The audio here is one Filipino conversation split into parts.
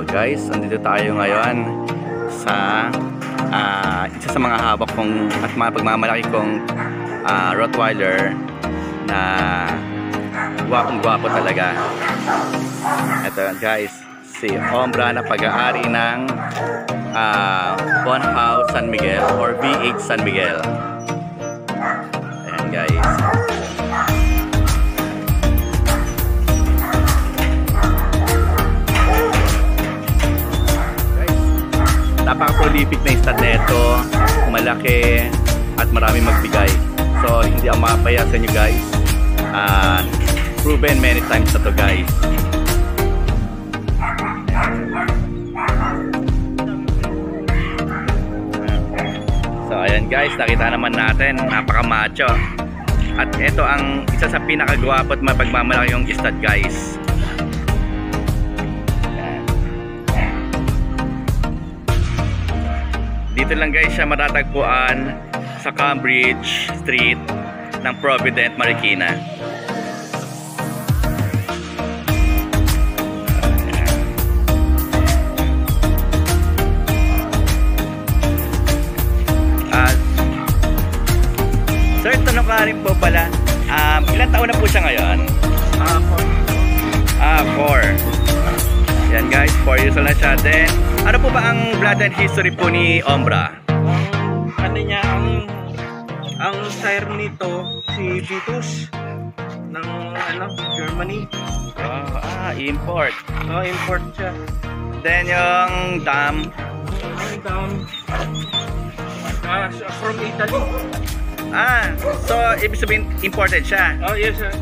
Guys, andito tayo ngayon sa isa sa mga hawak kong at mga pagmamalaki kong Rottweiler na gwapong-gwapo talaga. Ito guys, si Ombra na pag-aari ng Bonhouse San Miguel or V8 San Miguel. Ayan guys. Napaka-prolific na stud neto, malaki at maraming magbigay. So hindi ako mapaya sa inyo guys. Proven many times na to guys. So ayan guys, nakita naman natin, napaka-macho. At ito ang isa sa pinakagwapo at mapagmamalaki yung stud guys. Dito lang guys siya matatagpuan sa Cambridge Street ng Provident, Marikina. Sir, tanong ka rin po pala, ilang taon na po siya ngayon? 4. Yan guys, 4 years old na siya. Then, ano po ba ang bloodline history po ni Ombra? Ano niya, ang sire nito, si Vitus ng Germany. Import. Import siya. Then yung dam. From Italy. So ibig sabihin imported siya? Yes sir.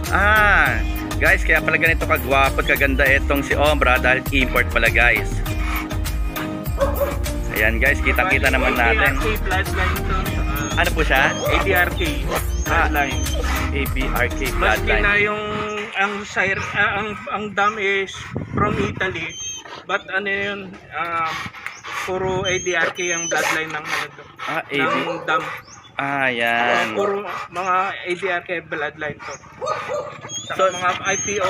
Guys, kaya pala ganito kagwapo at kaganda itong si Ombra dahil import pala guys. Ayan guys, kita-kita naman natin. ABRK bloodline to. Ano po siya? ABRK bloodline. ABRK Maski bloodline. na yung ang sire, ang dam is from Italy. But ano yun, puro ABRK ang bloodline ng ng dam. Yan. Puro mga ABRK bloodline to. So, mga IPO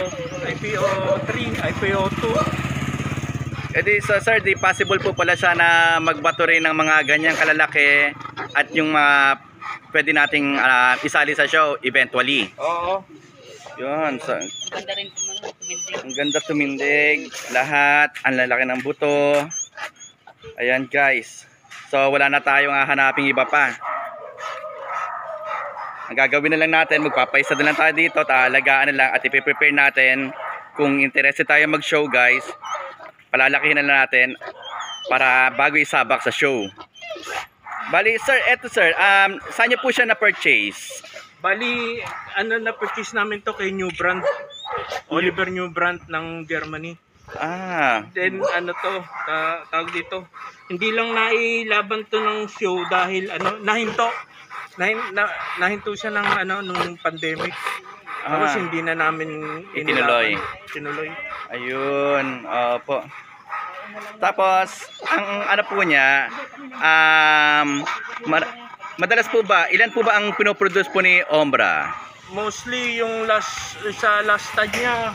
3, IPO 2. Edi so sir, di possible po pala siya na magbato rin ng mga ganyang kalalaki at yung pwede nating isali sa show eventually. Oo. Yun, so, ang ganda tumindig, lahat, ang lalaki ng buto. Ayan guys. So wala na tayong hahanaping iba pa. Ang gagawin na lang natin, magpapaisa na lang tayo dito, talagaan na lang at ipiprepare natin. Kung interested tayo mag-show guys, palalakihin na lang natin para bago isabak sa show. Bali sir, eto sir, saan niyo po siya na-purchase? Bali, na-purchase namin to kay New Brand. Oliver New Brand ng Germany. Then tawag dito. Hindi lang nailaban to ng show dahil nahinto siya ng nung pandemic. Tapos hindi na namin itinuloy. Ayun, opo. Tapos ang ano po niya, madalas po ba, ilan po ba ang pinoproduce po ni Ombra? Mostly yung last stud niya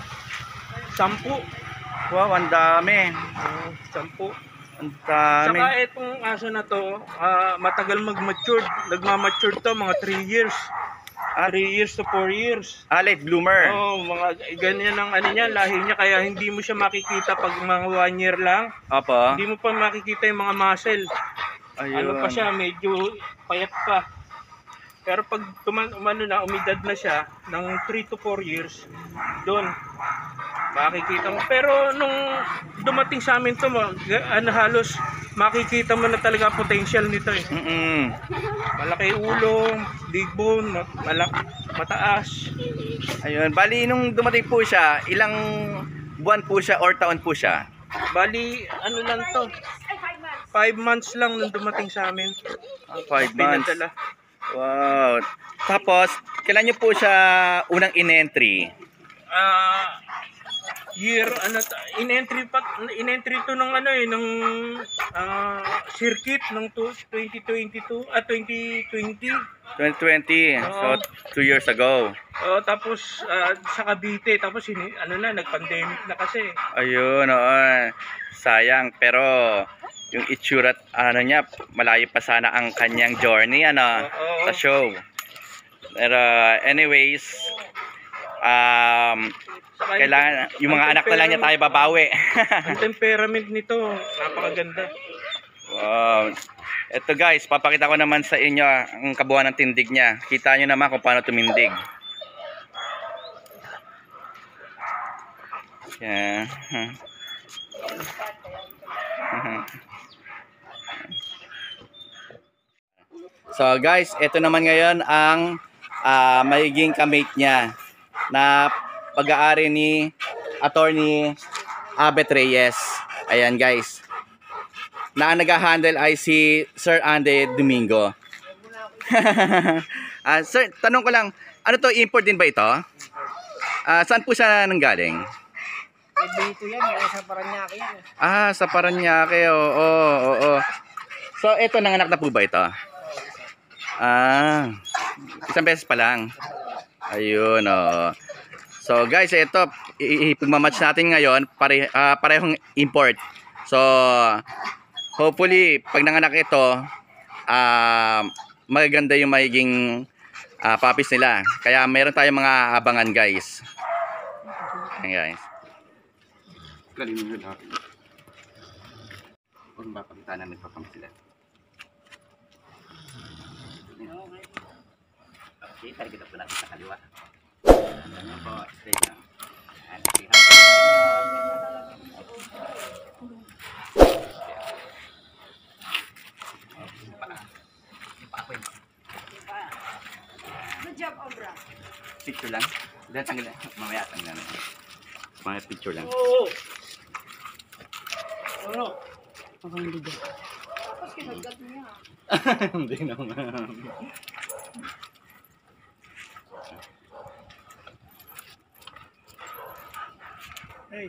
10. Wow, ang dami. 10. Ang dami. Saka itong aso na to, matagal mag-mature. Nagmamature to mga 3 years. 3 years to 4 years. Late bloomer. Mga ganyan ang niya, lahi niya, kaya hindi mo siya makikita pag mga 1 year lang. Opo. Hindi mo pa makikita yung mga muscle. Ayun. Pa siya, medyo payat pa. Pero pag umidad na siya ng 3 to 4 years, doon makikita mo. Pero nung dumating sa amin to, halos makikita mo na talaga potential nito eh. Malaki ulo, big bone, mataas. Ayun, bali nung dumating po siya, ilang buwan po siya or taon po siya? Bali, lang to, 5 months lang nung dumating sa amin. 5 months. Pinadala. Wow. Tapos, kailan niyo po siya unang in-entry? year in-entry to ng circuit ng 2022 2020. 2020. So, 2 years ago. Tapos sa Cavite, tapos nag-pandemic na kasi. Ayun, oo. Sayang. Pero, yung itsura, niya, malayo pa sana ang kanyang journey, sa show. Pero, anyways, kailangan, yung mga anak na lang niya tayo babawi. Ang temperament nito, napakaganda. Ito guys, papakita ko naman sa inyo ang kabuuan ng tindig niya. Kita nyo naman kung paano tumindig. Yeah. So guys, ito naman ngayon ang magiging kamate niya na pag-aari ni Attorney Abet Reyes. Ayan guys. Na nag-handle ay si Sir Andy Domingo. Sir, tanong ko lang, ano to, import din ba ito? Saan po siya nanggaling? Dito yan, sa Paranaque yan. Sa Paranaque, oo. So, ito, nanganak na po ba ito? Isang beses pa lang. Ayun, oo. So, guys, ito, ipagmamatch natin ngayon, parehong import. So, hopefully, pag nanganak ito, maganda yung magiging puppies nila. Kaya meron tayong mga abangan, guys. Ayan, guys. Galing nyo natin. Huwag mapakita na nagpapam sila. Okay, tarik kita po natin sa kaliwa. Ano po, stay lang. And see how Good job, Obra. picture lang. Dahil tanggal na. Mamaya tanggal na. Mga picture lang. Okay, hindi dyan. Tapos kinagad niya. Hindi naman. Hey.